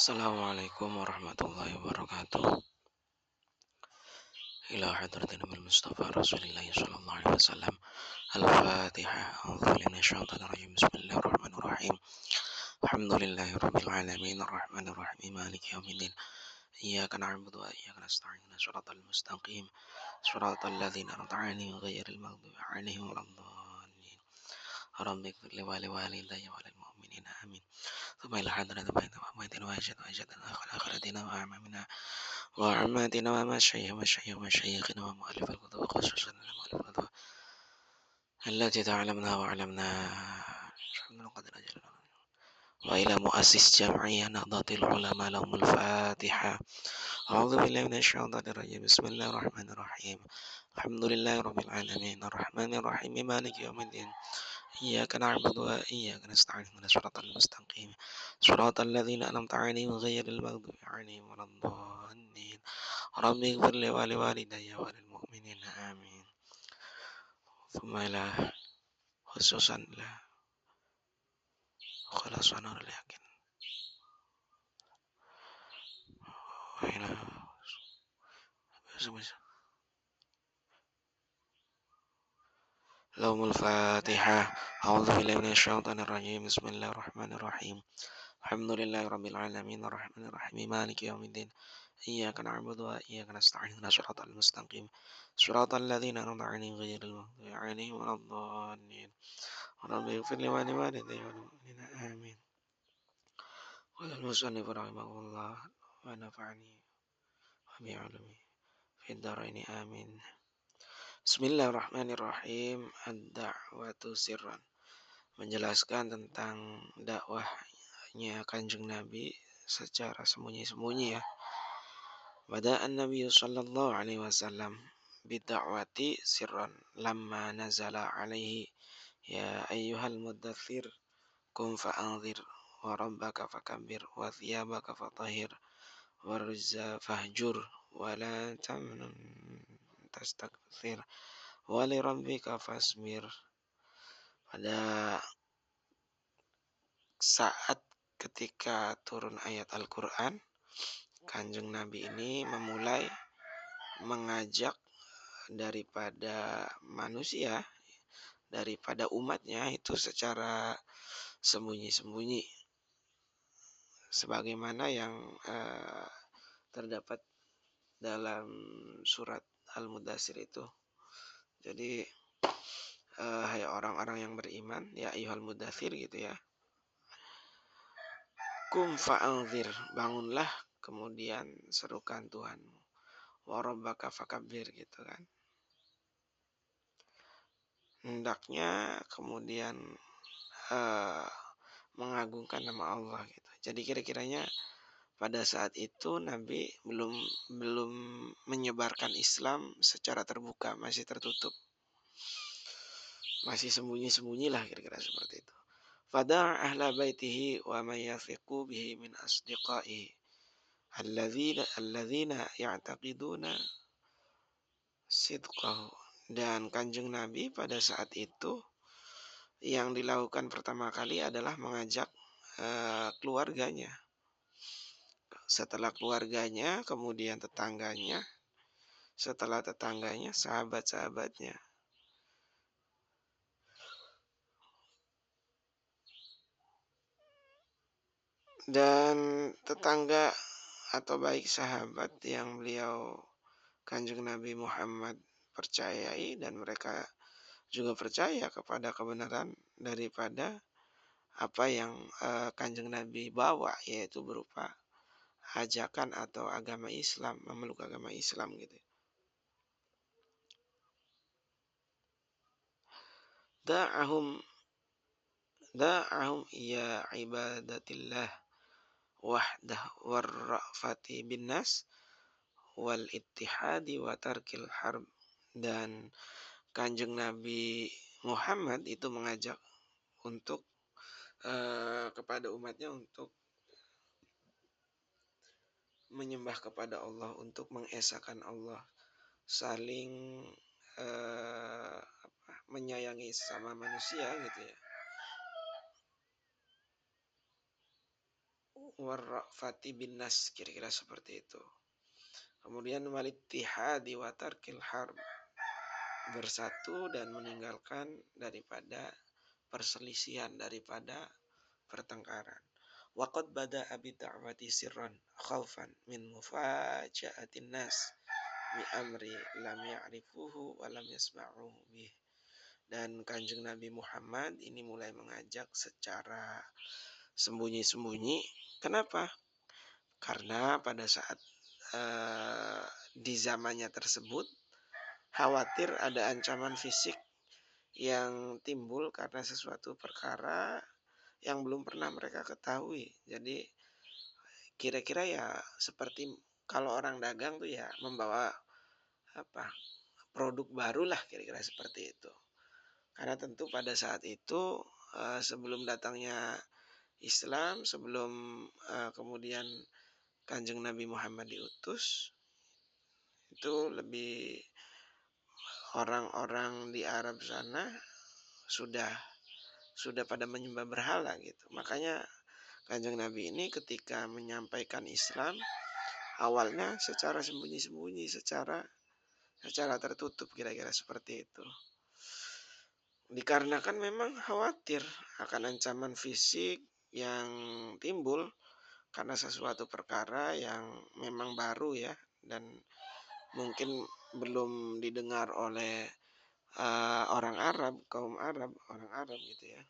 Assalamualaikum warahmatullahi wabarakatuh. Ila hadratin Nabil Mustafa Rasulillah sallallahu alaihi wasallam. Al-Fatihah. A'udzu billahi minasyaitonir rajim. Bismillahirrahmanirrahim. Alhamdulillahirabbil alamin arrahmanir rahim maliki yaumiddin. Iyyaka na'budu wa iyyaka nasta'in. Shiratal mustaqim. Shiratal ladzina an'amta 'alaihim ghairil maghdubi 'alaihim waladdallin. Rabbi ighfir li wa liwalidayya wa lil mu'minina amin. ثم إلى حضرة بيت وأموات وأجد آخرتنا وأعمامنا وعماتنا ومشايخنا ومؤلف الكتب وخصوصا المؤلف الكتب التي تعلمنا وعلمنا شهدنا قدر أجل وإلى مؤسس جمعية نهضة العلماء لهم الفاتحة. أعوذ بالله من الشيطان الرجيم. بسم الله الرحمن الرحيم. الحمد لله رب العالمين الرحمن الرحيم مالك يوم الدين إياك نعبد وإياك نستعين اهدنا الصراط المستقيم صراط الذين أنعمت عليهم غير المغضوب عليهم ولا الضالين رب اغفر لي ولوالدي وللمؤمنين آمين. ثم إلى خصوصا إلى خلاص نور اليقين وإلى لهم الفاتحة. أعوذ بالله من الشيطان الرجيم. بسم الله الرحمن الرحيم. الحمد لله رب العالمين الرحمن الرحيم مالك يوم الدين إياك نعبد وإياك نستعين اهدنا الصراط المستقيم صراط الذين أنعمت عليهم غير المغضوب عليهم ولا الضالين رب اغفر لي ولوالدي وللمؤمنين آمين. قال المصنف رحمه الله ونفعني وبعلومه في الدارين آمين. Bismillahirrahmanirrahim. Ad-da'watu sirran, menjelaskan tentang dakwahnya Kanjeng Nabi secara sembunyi-sembunyi ya. Bada'an Nabi sallallahu alaihi wasallam bid'awati sirran lamma nazala alaihi ya ayyuhal muddathir qum fa'anzir wa rabbaka fakabbir wa thiyabaka fatahhir wa ruzza fahjur wa la tamnun tastakthir wa li rabbika fasbir. Pada saat ketika turun ayat Al-Quran, Kanjeng Nabi ini memulai mengajak daripada manusia, daripada umatnya itu secara sembunyi-sembunyi, sebagaimana yang terdapat dalam surat Al-Mudaththir itu. Jadi hai orang-orang yang beriman, ya ayyuhal mudaththir gitu ya. Qum fa'anzir, bangunlah kemudian serukan Tuhanmu. Wa rabbaka fakabbir gitu kan. Hendaknya kemudian mengagungkan nama Allah gitu. Jadi kira-kiranya pada saat itu Nabi belum menyebarkan Islam secara terbuka, masih tertutup. Masih sembunyi-sembunyi lah kira-kira seperti itu. Fada'a ahla baitihi wa man yathiqu bihi min asdiqaihi alladzina ya'taqiduna sidqahu. Dan Kanjeng Nabi pada saat itu yang dilakukan pertama kali adalah mengajak keluarganya. Setelah keluarganya, kemudian tetangganya. Setelah tetangganya, sahabat-sahabatnya. Dan tetangga atau baik sahabat yang beliau Kanjeng Nabi Muhammad percayai, dan mereka juga percaya kepada kebenaran daripada apa yang Kanjeng Nabi bawa, yaitu berupa ajakan atau agama Islam, memeluk agama Islam gitu. Da'ahum ya ibadatillah wahdah warrafati bin nas wal ittihadi wa tarkil harb. Dan Kanjeng Nabi Muhammad itu mengajak untuk kepada umatnya untuk menyembah kepada Allah, untuk mengesahkan Allah, saling menyayangi sesama manusia gitu ya. warrafati bin nas, kira-kira seperti itu. Kemudian walittihadi wa tarkil harb, bersatu dan meninggalkan daripada perselisihan, daripada pertengkaran. Waqad bada'a bid'awati sirran khaufan min mufaja'atin nas bi amri lam ya'rifuhu wa lam yasma'uhu bih. Dan Kanjeng Nabi Muhammad ini mulai mengajak secara sembunyi-sembunyi. Kenapa? Karena pada saat di zamannya tersebut khawatir ada ancaman fisik yang timbul karena sesuatu perkara yang belum pernah mereka ketahui. Jadi kira-kira ya seperti kalau orang dagang tuh ya membawa apa produk baru lah, kira-kira seperti itu. Karena tentu pada saat itu sebelum datangnya Islam, sebelum kemudian Kanjeng Nabi Muhammad diutus, itu lebih orang-orang di Arab sana sudah pada menyembah berhala gitu. Makanya Kanjeng Nabi ini ketika menyampaikan Islam awalnya secara sembunyi-sembunyi, secara tertutup, kira-kira seperti itu. Dikarenakan memang khawatir akan ancaman fisik yang timbul karena sesuatu perkara yang memang baru ya, dan mungkin belum didengar oleh orang Arab, kaum Arab, orang Arab gitu ya.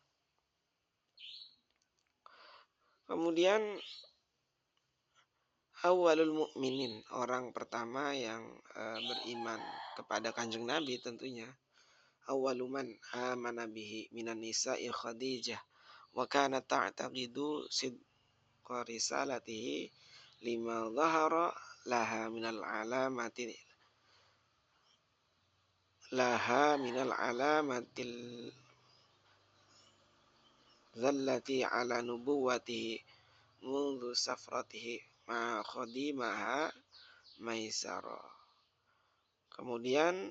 Kemudian awalul mukminin, orang pertama yang beriman kepada Kanjeng Nabi tentunya. Awaluman amana bihi minan nisa'i Khadijah wa kanat ta'taqidu sidqa risalatihi lima dhahara laha minal alamatil zallati ala nubuwatihi mundu safratihi ma khadimaha maisara. Kemudian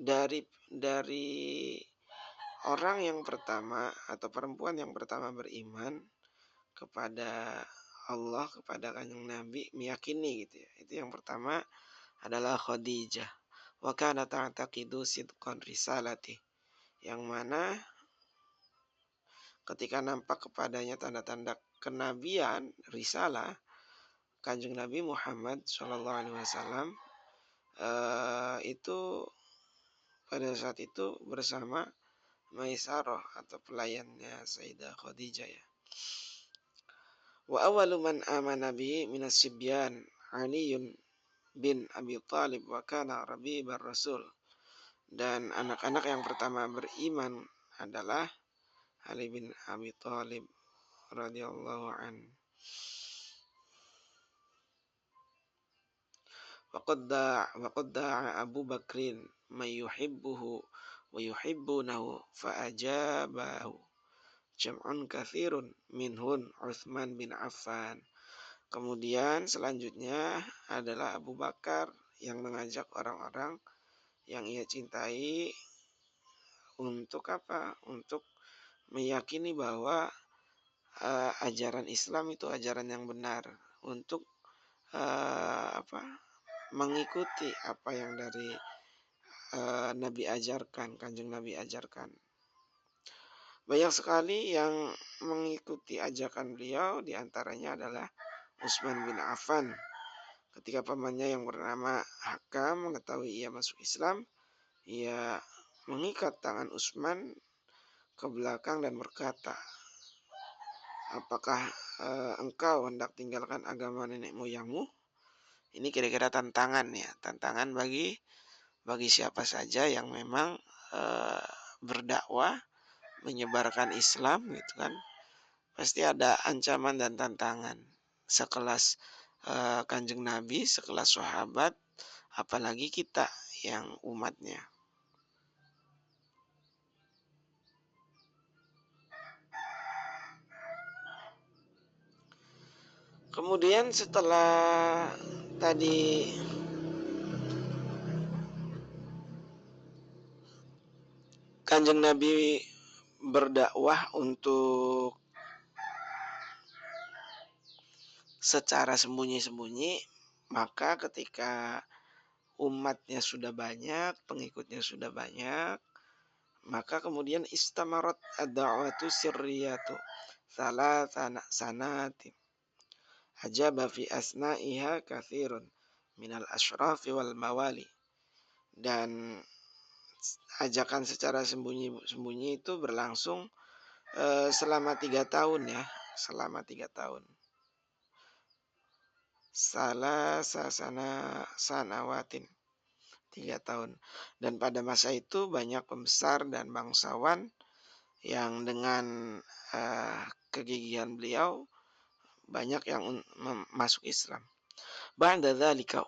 dari orang yang pertama atau perempuan yang pertama beriman kepada Allah, kepada Kanjeng Nabi, meyakini gitu ya. Itu yang pertama adalah Khadijah. Wa kana ta'taqidu sidqan risalati, yang mana ketika nampak kepadanya tanda-tanda kenabian, risalah Kanjeng Nabi Muhammad SAW, itu pada saat itu bersama Maisarah atau pelayannya Sayyidah Khadijah ya. Wa awwalu man amana bihi minas sibyan Aliyun bin Abi Thalib wa kana rabibar Rasul. Dan anak-anak yang pertama beriman adalah Ali bin Abi Thalib radhiyallahu an. Waqad da'a Abu Bakrin may yuhibbuhu wa yuhibbunahu fa ajabahu jam'un katsirun minhun Utsman bin Affan. Kemudian selanjutnya adalah Abu Bakar yang mengajak orang-orang yang ia cintai untuk apa? Untuk meyakini bahwa ajaran Islam itu ajaran yang benar, untuk mengikuti apa yang dari Nabi ajarkan, Kanjeng Nabi ajarkan. Banyak sekali yang mengikuti ajakan beliau, diantaranya adalah Utsman bin Affan. Ketika pamannya yang bernama Hakam mengetahui ia masuk Islam, ia mengikat tangan Utsman ke belakang dan berkata, apakah engkau hendak tinggalkan agama nenek moyangmu? Ini kira-kira tantangan ya, tantangan bagi siapa saja yang memang berdakwah, menyebarkan Islam gitu kan. Pasti ada ancaman dan tantangan. Sekelas Kanjeng Nabi, sekelas sahabat, apalagi kita yang umatnya. Kemudian setelah tadi Kanjeng Nabi berdakwah untuk secara sembunyi-sembunyi, maka ketika umatnya sudah banyak, pengikutnya sudah banyak, maka kemudian istamarat ad-da'watu sirriyatu thalathana sanati. Ajaba fi asna'iha kathirun minal ashrafi wal mawali. Dan ajakan secara sembunyi-sembunyi itu berlangsung selama 3 tahun ya, selama 3 tahun. Sanawatin, 3 tahun. Dan pada masa itu banyak pembesar dan bangsawan yang dengan kegigihan beliau banyak yang masuk Islam. Ba'da dzalika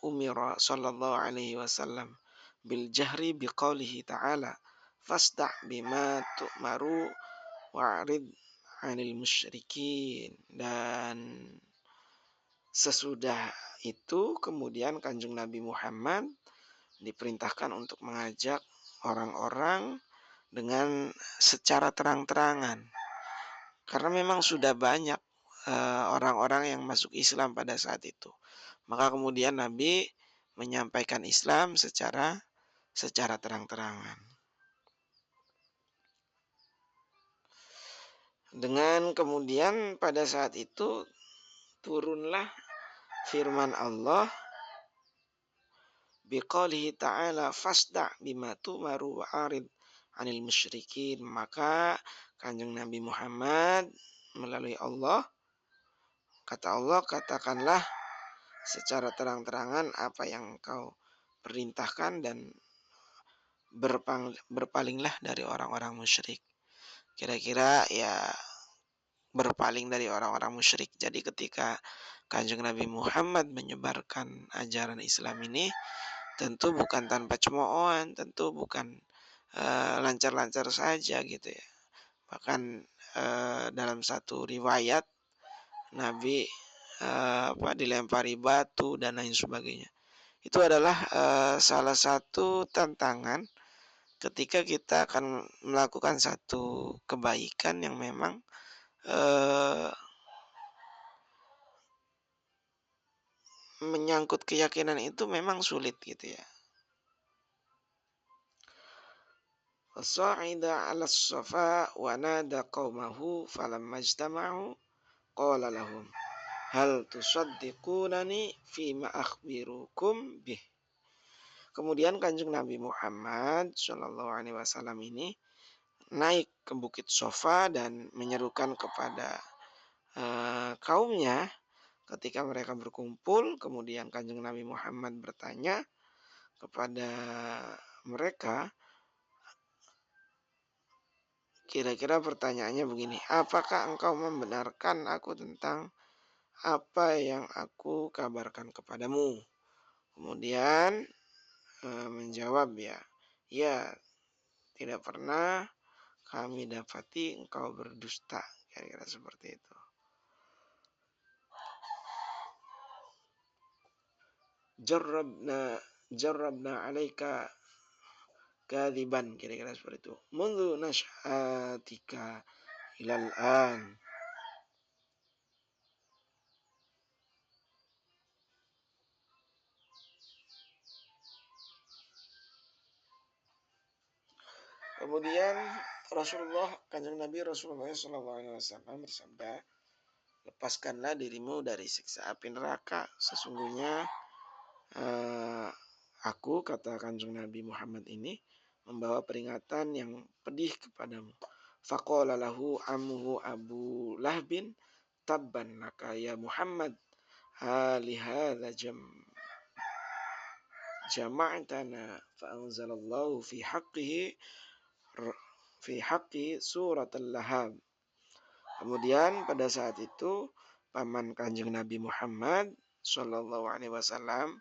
umira sallallahu alaihi wasallam bil jahri biqaulihi ta'ala fasda' bima tu'maru wa'rid 'anil musyrikin. Dan sesudah itu kemudian Kanjeng Nabi Muhammad diperintahkan untuk mengajak orang-orang dengan secara terang-terangan. Karena memang sudah banyak orang-orang yang masuk Islam pada saat itu. Maka kemudian Nabi menyampaikan Islam secara terang-terangan. Dengan kemudian pada saat itu turunlah firman Allah biqaulihi ta'ala fasda' bima tu'maru wa'arid 'anil musyrikin. Maka Kanjeng Nabi Muhammad melalui Allah, kata Allah, katakanlah secara terang-terangan apa yang engkau perintahkan dan berpalinglah dari orang-orang musyrik. Kira-kira ya berpaling dari orang-orang musyrik. Jadi ketika Kanjeng Nabi Muhammad menyebarkan ajaran Islam ini, tentu bukan tanpa cemoohan, tentu bukan lancar-lancar saja gitu ya. Bahkan dalam satu riwayat Nabi dilempari batu dan lain sebagainya. Itu adalah salah satu tantangan ketika kita akan melakukan satu kebaikan yang memang menyangkut keyakinan itu memang sulit gitu ya. Fasa'ida 'ala as-safa wa nada qaumahu falamma ijtama'u qala lahum hal tusaddiqunani fima akhbirukum bih. Kemudian Kanjeng Nabi Muhammad sallallahu alaihi wasallam ini naik ke Bukit Sofa dan menyerukan kepada kaumnya. Ketika mereka berkumpul, kemudian Kanjeng Nabi Muhammad bertanya kepada mereka, kira-kira pertanyaannya begini, apakah engkau membenarkan aku tentang apa yang aku kabarkan kepadamu? Kemudian menjawab ya, tidak pernah kami dapati engkau berdusta. Kira-kira seperti itu. Jarrabna alaika kadiban, kira-kira seperti itu. Mundu nash'atika ilal an. Kemudian Kanjeng Nabi Rasulullah SAW bersabda, lepaskanlah dirimu dari siksa api neraka. Sesungguhnya aku, kata Kanjeng Nabi Muhammad ini, membawa peringatan yang pedih kepadamu. Faqala lahu ammuhu Abu Lahbin tabban laka ya Muhammad halihadza jama'tana fa anzalallahu fi haqqi surat al-Lahab. Kemudian pada saat itu paman Kanjeng Nabi Muhammad sallallahu alaihi wasallam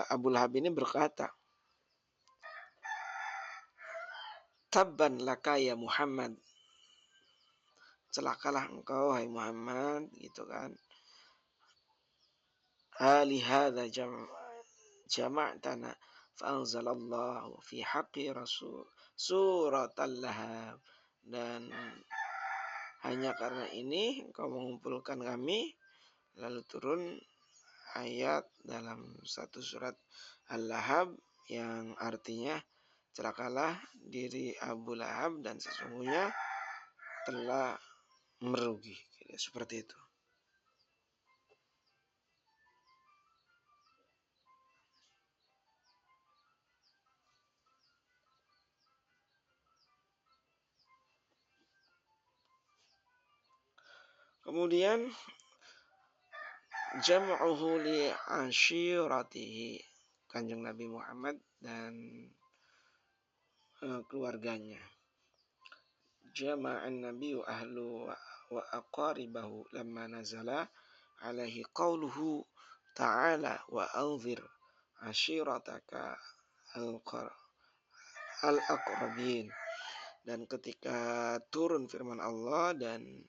Abu Lahab ini berkata, tabban laka ya Muhammad, celakalah engkau hai Muhammad, gitu kan. Ali hadza jama'tana fa anzalallahu fi haqqi rasul surat al-Lahab. Dan hanya karena ini engkau mengumpulkan kami. Lalu turun ayat dalam satu surat Al-Lahab yang artinya celakalah diri Abu Lahab dan sesungguhnya telah merugi. Seperti itu. Kemudian jam'uhu li ashiratihi, Kanjeng Nabi Muhammad dan keluarganya. Jama'an nabiyyu ahlu wa aqaribahu lamma nazala alaihi qawluhu ta'ala wa anzir ashirataka al-aqrabin. Dan ketika turun firman Allah dan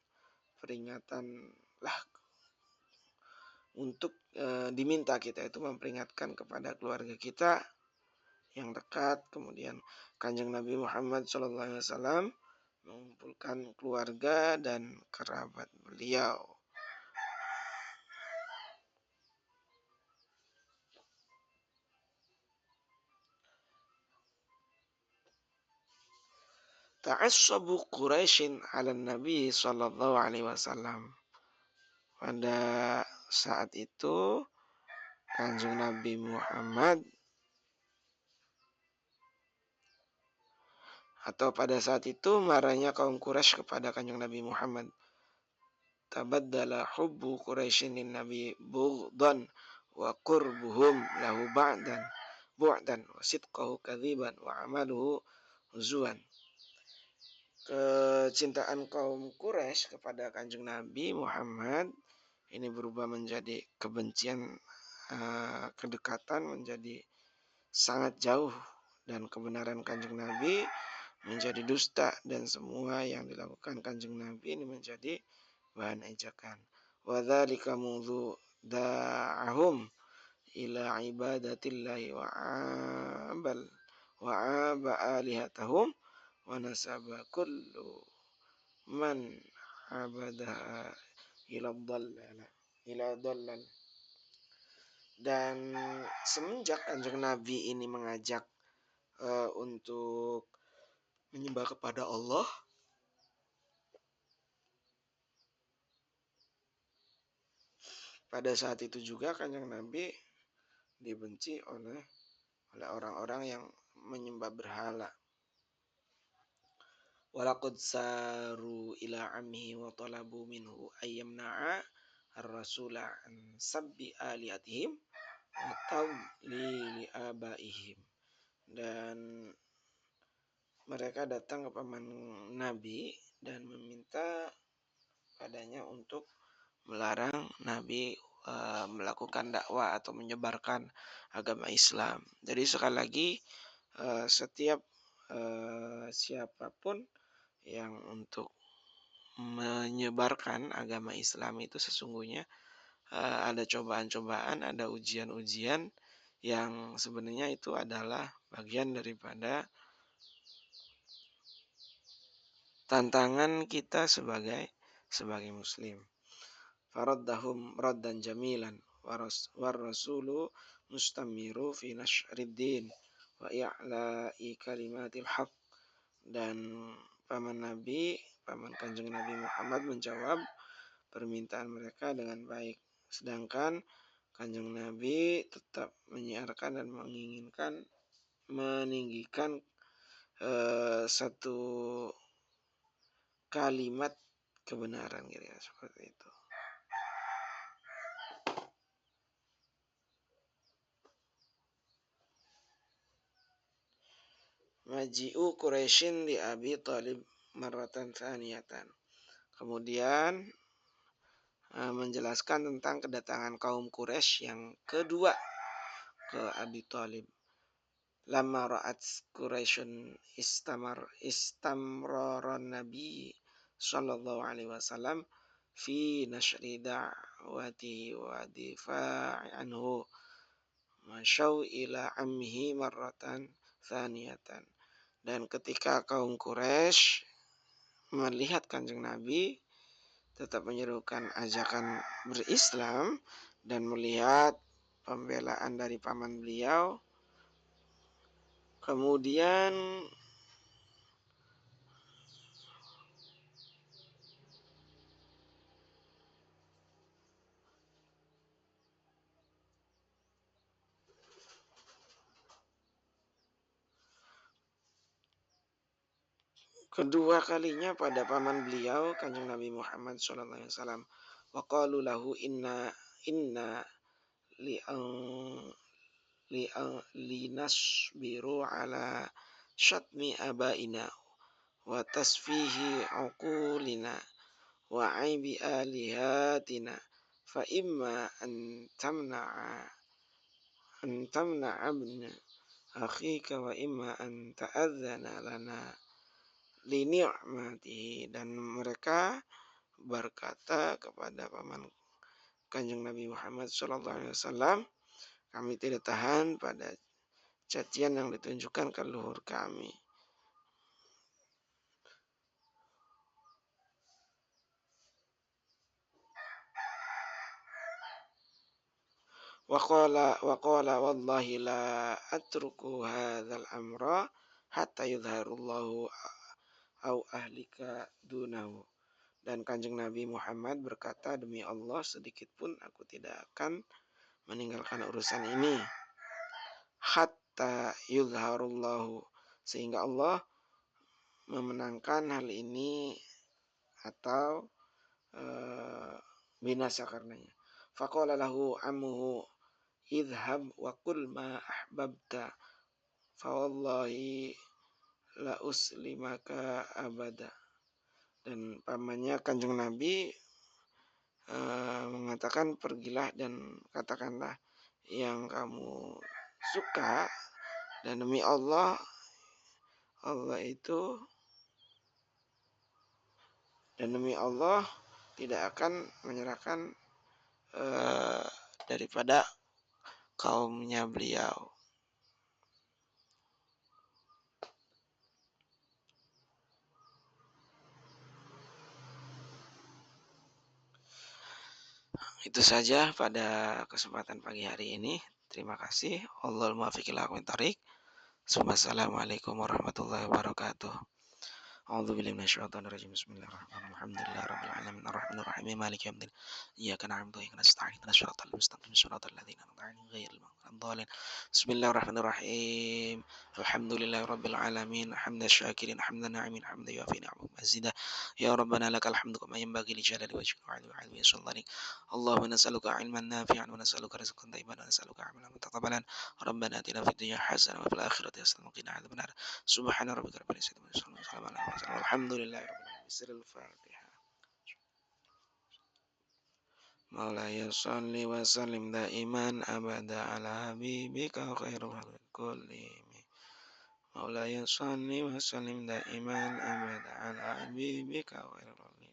peringatanlah untuk diminta kita itu memperingatkan kepada keluarga kita yang dekat. Kemudian Kanjeng Nabi Muhammad SAW mengumpulkan keluarga dan kerabat beliau. Ta'assabu Quraisyin 'ala Nabi sallallahu alaihi wasallam. Pada saat itu Kanjeng Nabi Muhammad atau pada saat itu marahnya kaum Quraisy kepada Kanjeng Nabi Muhammad. Tabaddala hubbu Quraisyin lin Nabi bughdan wa qurbuhum lahu bu'dan wa sidqahu kadziban wa amaluhu huzuan. Kecintaan kaum Quraisy kepada Kanjeng Nabi Muhammad ini berubah menjadi kebencian, kedekatan menjadi sangat jauh, dan kebenaran Kanjeng Nabi menjadi dusta, dan semua yang dilakukan Kanjeng Nabi ini menjadi bahan ejakan. Wa dzalika mudzu da'ahum ila ibadatillahi wa aba alihatahum wa nasaba kullu man abadaha ila dhallal. Dan semenjak Kanjeng Nabi ini mengajak untuk menyembah kepada Allah, pada saat itu juga Kanjeng Nabi dibenci oleh orang-orang yang menyembah berhala. Walaqad saru ila amhi wa talabu minhu ayyamna'a ar-rasula an sabbi aliyatihim wa tawli abaihim. Dan mereka datang ke paman Nabi dan meminta padanya untuk melarang Nabi melakukan dakwah atau menyebarkan agama Islam. Jadi sekali lagi setiap siapapun yang untuk menyebarkan agama Islam itu sesungguhnya ada cobaan-cobaan, ada ujian-ujian yang sebenarnya itu adalah bagian daripada tantangan kita sebagai muslim. Faraddahum raddan jamilan war rasulu mustamiru fi nashriddin wa i'la'i kalimatil haq. Dan paman Kanjeng Nabi Muhammad menjawab permintaan mereka dengan baik, sedangkan Kanjeng Nabi tetap menyiarkan dan meninggikan satu kalimat kebenaran, gitu ya, seperti itu. Maji'u Quraisyin li Abi Thalib marratan tsaniyatan. Kemudian menjelaskan tentang kedatangan kaum Quraisy yang kedua ke Abi Thalib. Lamma ra'at Quraisyun istamraran Nabi sallallahu alaihi wasallam fi nashri da'watihi wa difa'i anhu masyau ila ammihi marratan tsaniyatan. Dan ketika kaum Quraisy melihat Kanjeng Nabi tetap menyerukan ajakan berislam dan melihat pembelaan dari paman beliau. Kemudian kedua kalinya pada paman beliau Kanjeng Nabi Muhammad SAW, wa qalu lahu inna li'an linasbiru ala syatmi abaina wa tasfihi uqulina wa aibi alihatina fa imma an tamna'a min akhika wa imma an ta'adzana lana li ni'matihi. Dan mereka berkata kepada paman Kanjeng Nabi Muhammad SAW, kami tidak tahan pada cacian yang ditunjukkan ke leluhur kami. Wa qala wallahi la atruku hadzal amra hatta yudharullahu au ahlika dunahu. Dan Kanjeng Nabi Muhammad berkata, demi Allah sedikit pun aku tidak akan meninggalkan urusan ini hatta yudharullahu, sehingga Allah memenangkan hal ini atau binasa karenanya. Faqala lahu ammuhu idhhab wa qul ma ahbabta fa wallahi la uslimaka abada. Dan pamannya Kanjeng Nabi mengatakan, pergilah dan katakanlah yang kamu suka, dan demi Allah, tidak akan menyerahkan daripada kaumnya beliau. Itu saja pada kesempatan pagi hari ini. Terima kasih. Wallahul muwaffiq ila aqwamit thoriq. Wassalamualaikum warahmatullahi wabarakatuh. A'udzu billahi minasyaitonir rajim. Bismillahirrahmanirrahim. Alhamdulillahirabbil alamin arrahmanir rahim maliki yaumiddin. Iyyaka na'budu wa iyyaka nasta'in. Ihdinas siratal mustaqim. Shiratal ladzina an'amta 'alaihim ghairil maghdubi 'alaihim. Bismillahirrahmanirrahim. Alhamdulillahirabbil alamin hamdan syakirin hamdan na'imin hamdan yuafi ni'amahu mazida. Ya rabbana lakal hamdu kama yanbaghi li jalali wajhika wa 'azimi sultanik. Allahumma nas'aluka 'ilman nafi'an wa nas'aluka rizqan thayyiban wa nas'aluka 'amalan mutaqabbalan. Rabbana atina fid dunya hasanah wa fil akhirati hasanah wa qina adzabannar. Subhana rabbika rabbil izzati amma yasifun wa salamun alal mursalin walhamdulillahi rabbil alamin. Bismillahil Fatihah. Maulaya sholli wa sallim daiman abada ala habibika khairul khalqi kullihim. Maulaya sholli wa sallim daiman abada ala habibika khairul khalqi.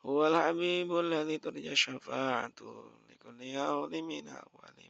Huwal habibul ladzi turja syafa'atu likulli yawmin min awwali